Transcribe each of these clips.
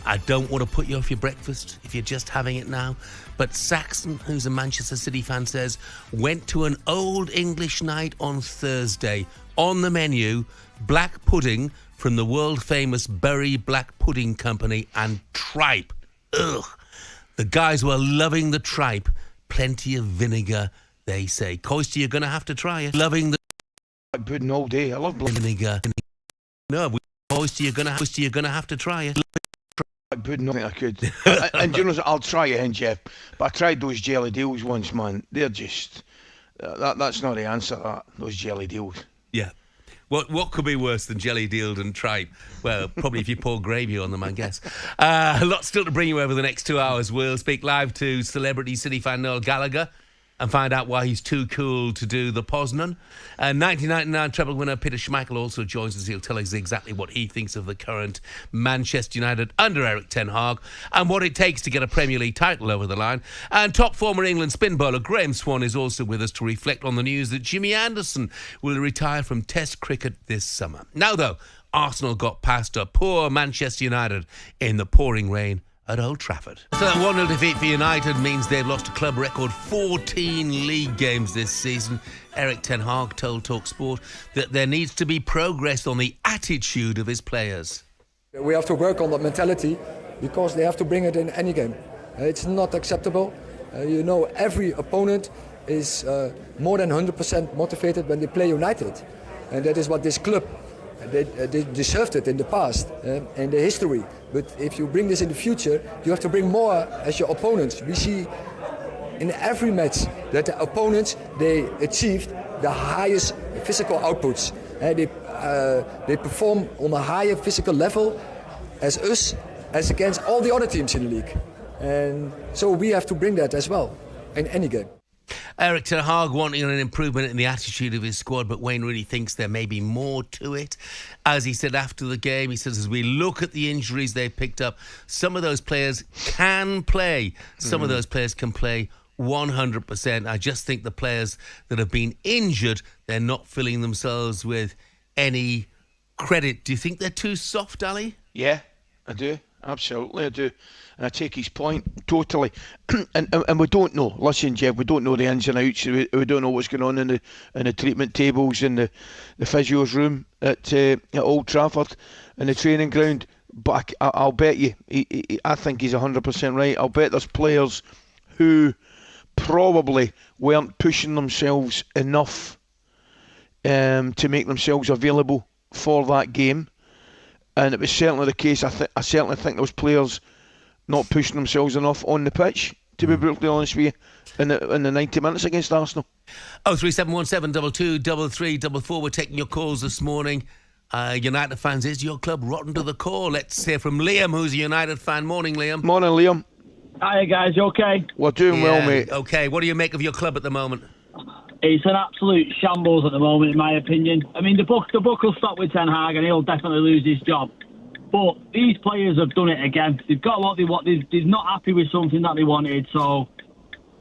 I don't want to put you off your breakfast if you're just having it now, but Saxon, who's a Manchester City fan, says, went to an old English night on Thursday. On the menu, black pudding from the world-famous Bury Black Pudding Company and tripe. Ugh. The guys were loving the tripe. Plenty of vinegar, they say. Coisty, you're going to have to try it. Loving the black pudding all day. I love black vinegar. No, Coisty, you're going to have to try it. Black pudding, I think I could. And you know, I'll try it in, Jeff. But I tried those jelly deals once, man. They're just... that's not the answer, those jelly deals. Yeah. What could be worse than jelly dealed and tripe? Well, probably if you pour gravy on them, I guess. A lot still to bring you over the next 2 hours. We'll speak live to celebrity City fan Noel Gallagher and find out why he's too cool to do the Poznan. 1999 treble winner Peter Schmeichel also joins us. He'll tell us exactly what he thinks of the current Manchester United under Eric Ten Hag and what it takes to get a Premier League title over the line. And top former England spin bowler Graham Swan is also with us to reflect on the news that Jimmy Anderson will retire from Test cricket this summer. Now, though, Arsenal got past a poor Manchester United in the pouring rain at Old Trafford. So that 1-0 defeat for United means they've lost a club record 14 league games this season. Eric Ten Hag told talkSPORT that there needs to be progress on the attitude of his players. We have to work on that mentality because they have to bring it in any game. It's not acceptable. Every opponent is more than 100% motivated when they play United. And that is what this club, they deserved it in the past and the history. But if you bring this in the future, you have to bring more as your opponents. We see in every match that the opponents, they achieved the highest physical outputs. They perform on a higher physical level as us, as against all the other teams in the league. And so we have to bring that as well in any game. Eric Ten Hag wanting an improvement in the attitude of his squad, but Wayne Rooney thinks there may be more to it. As he said after the game, he says, as we look at the injuries they've picked up, some of those players can play. Some of those players can play 100%. I just think the players that have been injured, they're not filling themselves with any credit. Do you think they're too soft, Ali? Yeah, I do. Absolutely, I do. And I take his point totally. and we don't know. Listen, Jeff, we don't know the ins and outs. We don't know what's going on in the treatment tables, in the physio's room at Old Trafford, in the training ground. But I'll bet you, I think he's 100% right. I'll bet there's players who probably weren't pushing themselves enough to make themselves available for that game. And it was certainly the case. I certainly think those players not pushing themselves enough on the pitch, to be brutally honest with you, in the 90 minutes against Arsenal. 03717 223344. We're taking your calls this morning. United fans, is your club rotten to the core? Let's hear from Liam, who's a United fan. Morning, Liam. Morning, Liam. Hi, guys. You okay? We're doing well, mate. Okay. What do you make of your club at the moment? It's an absolute shambles at the moment, in my opinion. I mean, the book will stop with Ten Hag, and he'll definitely lose his job. But these players have done it again. They've got what they want. They're not happy with something that they wanted. So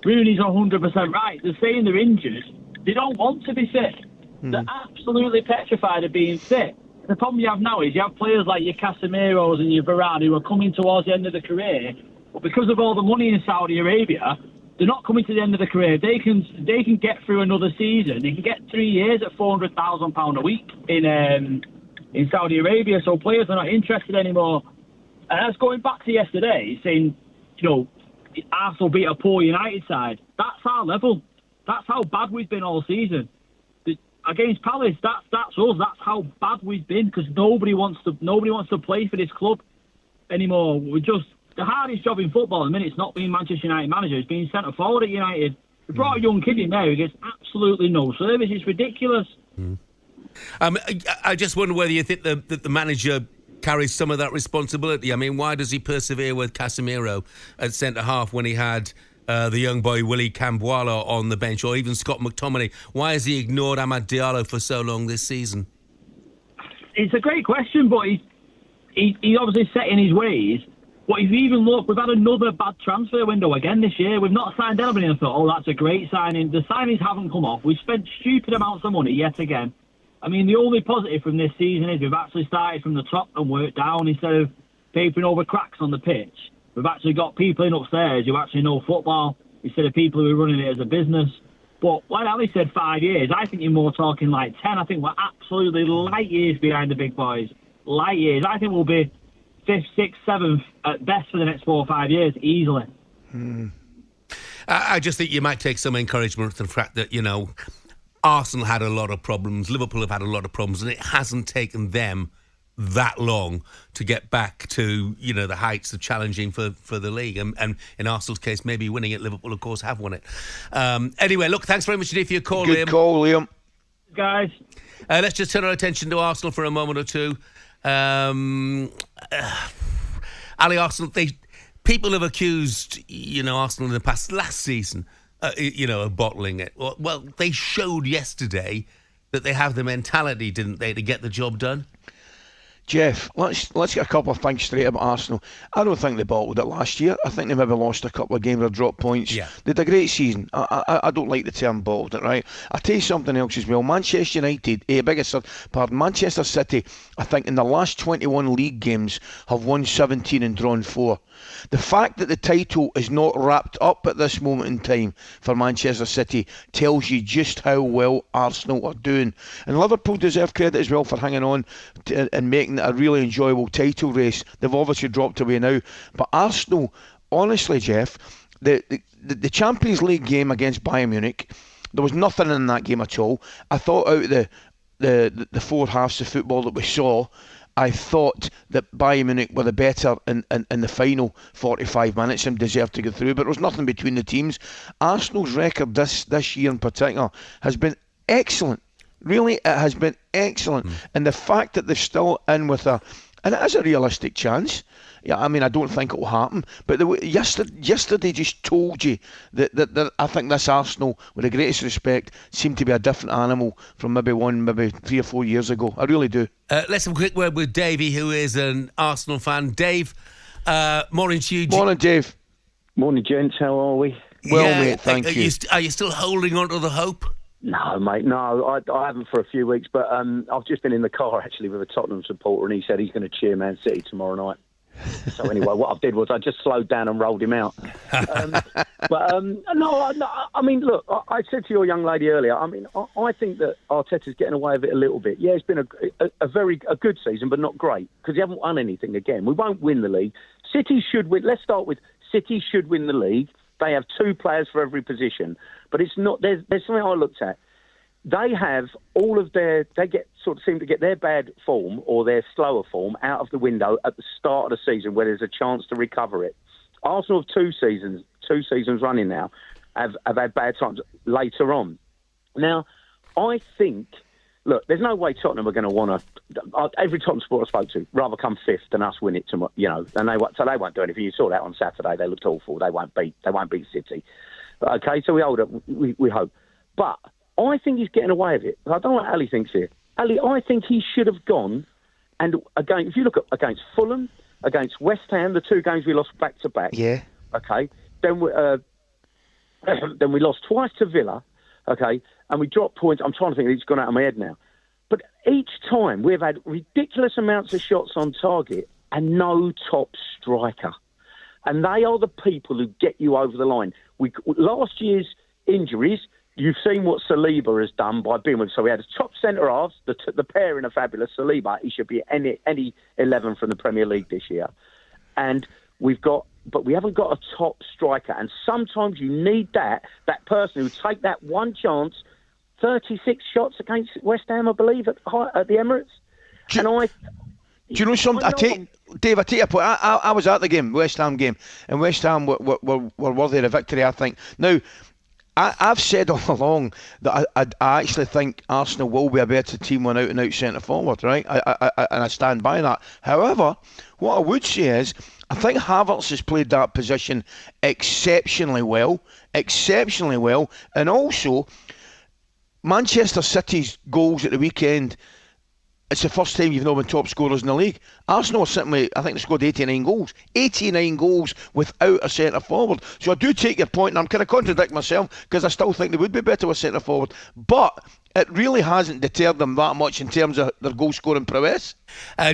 Rooney's 100% right. They're saying they're injured. They don't want to be sick. They're absolutely petrified of being sick. The problem you have now is you have players like your Casemiros and your Varane who are coming towards the end of their career, but because of all the money in Saudi Arabia, they're not coming to the end of the career. They can get through another season. They can get 3 years at £400,000 a week in Saudi Arabia. So players are not interested anymore. And that's going back to yesterday, saying, Arsenal beat a poor United side. That's our level. That's how bad we've been all season. Against Palace, that's us. That's how bad we've been, because nobody wants to play for this club anymore. The hardest job in football at the minute is not being Manchester United manager. It's being centre forward at United. We brought a young kid in there who gets absolutely no service. It's ridiculous. I just wonder whether you think that the manager carries some of that responsibility. I mean, why does he persevere with Casemiro at centre half when he had the young boy Willie Camboire on the bench, or even Scott McTominay? Why has he ignored Amad Diallo for so long this season? It's a great question, but he's obviously set in his ways. But if you even look, we've had another bad transfer window again this year. We've not signed anybody and thought, that's a great signing. The signings haven't come off. We've spent stupid amounts of money yet again. I mean, the only positive from this season is we've actually started from the top and worked down instead of papering over cracks on the pitch. We've actually got people in upstairs who actually know football instead of people who are running it as a business. But like Ali said, 5 years, I think you're more talking like 10. I think we're absolutely light years behind the big boys. Light years. I think we'll be 5th, 6th, 7th at best for the next 4 or 5 years, easily. I just think you might take some encouragement from the fact that, Arsenal had a lot of problems, Liverpool have had a lot of problems, and it hasn't taken them that long to get back to, the heights of challenging for the league. And in Arsenal's case, maybe winning it. Liverpool, of course, have won it. Anyway, look, thanks very much indeed for your call, Liam. Good call, Liam. Guys. Let's just turn our attention to Arsenal for a moment or two. Ali, Arsenal, people have accused, Arsenal in the past, last season, of bottling it. Well, they showed yesterday that they have the mentality, didn't they, to get the job done? Jeff, let's get a couple of things straight about Arsenal. I don't think they bottled it last year. I think they maybe lost a couple of games or dropped points. Yeah. They had a great season. I don't like the term bottled it, right? I'll tell you something else as well. Manchester City, I think in the last 21 league games have won 17 and drawn 4. The fact that the title is not wrapped up at this moment in time for Manchester City tells you just how well Arsenal are doing. And Liverpool deserve credit as well for hanging on and making it a really enjoyable title race. They've obviously dropped away now. But Arsenal, honestly, Jeff, the Champions League game against Bayern Munich, there was nothing in that game at all. I thought out the 4 halves of football that we saw, I thought that Bayern Munich were the better in the final 45 minutes and deserved to go through, but there was nothing between the teams. Arsenal's record this year in particular has been excellent. Really, it has been excellent. And the fact that they're still in with and it is a realistic chance. Yeah, I mean, I don't think it will happen. But yesterday just told you that I think this Arsenal, with the greatest respect, seemed to be a different animal from maybe 3 or 4 years ago. I really do. Let's have a quick word with Davey, who is an Arsenal fan. Dave, morning to you. Morning, Dave. Morning, gents. How are we? Well, mate, thank you. Are you still holding on to the hope? No, mate, no. I haven't for a few weeks, but I've just been in the car, actually, with a Tottenham supporter, and he said he's going to cheer Man City tomorrow night. So anyway, what I did was I just slowed down and rolled him out. No, I mean, look, I said to your young lady earlier, I mean, I think that Arteta's getting away with it a little bit. Yeah, it's been a good season, but not great, because he haven't won anything again. We won't win the league. City should win. Let's start with City should win the league. They have 2 players for every position, but it's not. There's something I looked at. They have all of their. They seem to get their bad form or their slower form out of the window at the start of the season, where there's a chance to recover it. Arsenal have 2 seasons running now, have had bad times later on. Now, I think. Look, there's no way Tottenham are going to want to. Every Tottenham supporter I spoke to rather come 5th than us win it tomorrow. And they won't do anything. You saw that on Saturday. They looked awful. They won't beat City. Okay, so we hold it. We hope. But I think he's getting away with it. I don't know what Ali thinks here. Ali, I think he should have gone. And again, if you look at against Fulham, against West Ham, the 2 games we lost back to back. Yeah. Okay. Then we lost twice to Villa. Okay. And we dropped points. I'm trying to think. It's gone out of my head now. But each time we've had ridiculous amounts of shots on target and no top striker. And they are the people who get you over the line. Last year's injuries, you've seen what Saliba has done by being with. So we had a top centre halves, the pairing of fabulous Saliba. He should be any 11 from the Premier League this year. And but we haven't got a top striker. And sometimes you need that person who take that one chance. 36 shots against West Ham, I believe, at the Emirates. Do you know something? Dave, I take your point. I was at the game, West Ham game, and West Ham were worthy of a victory, I think. Now, I've said all along that I actually think Arsenal will be a better team when out and out centre forward, right? And I stand by that. However, what I would say is, I think Havertz has played that position exceptionally well, and also Manchester City's goals at the weekend it's the first time you've not been top scorers in the league. Arsenal are sitting with, I think they scored 89 goals. 89 goals without a centre forward. So I do take your point, and I'm kind of contradict myself because I still think they would be better with centre forward. But it really hasn't deterred them that much in terms of their goal scoring prowess.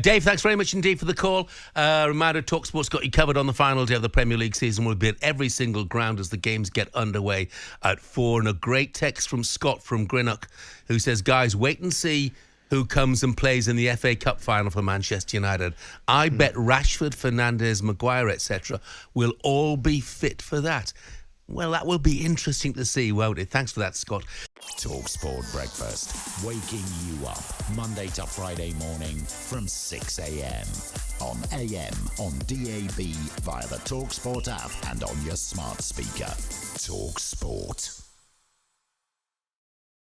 Dave, thanks very much indeed for the call. Reminder, talkSPORT's got you covered on the final day of the Premier League season. We'll be at every single ground as the games get underway at 4. And a great text from Scott from Greenock, who says, guys, wait and see who comes and plays in the FA Cup final for Manchester United. I bet Rashford, Fernandes, Maguire, etc. will all be fit for that. Well, that will be interesting to see, won't it? Thanks for that, Scott. talkSPORT Breakfast, waking you up Monday to Friday morning from 6 a.m. on AM, on DAB, via the talkSPORT app and on your smart speaker. talkSPORT.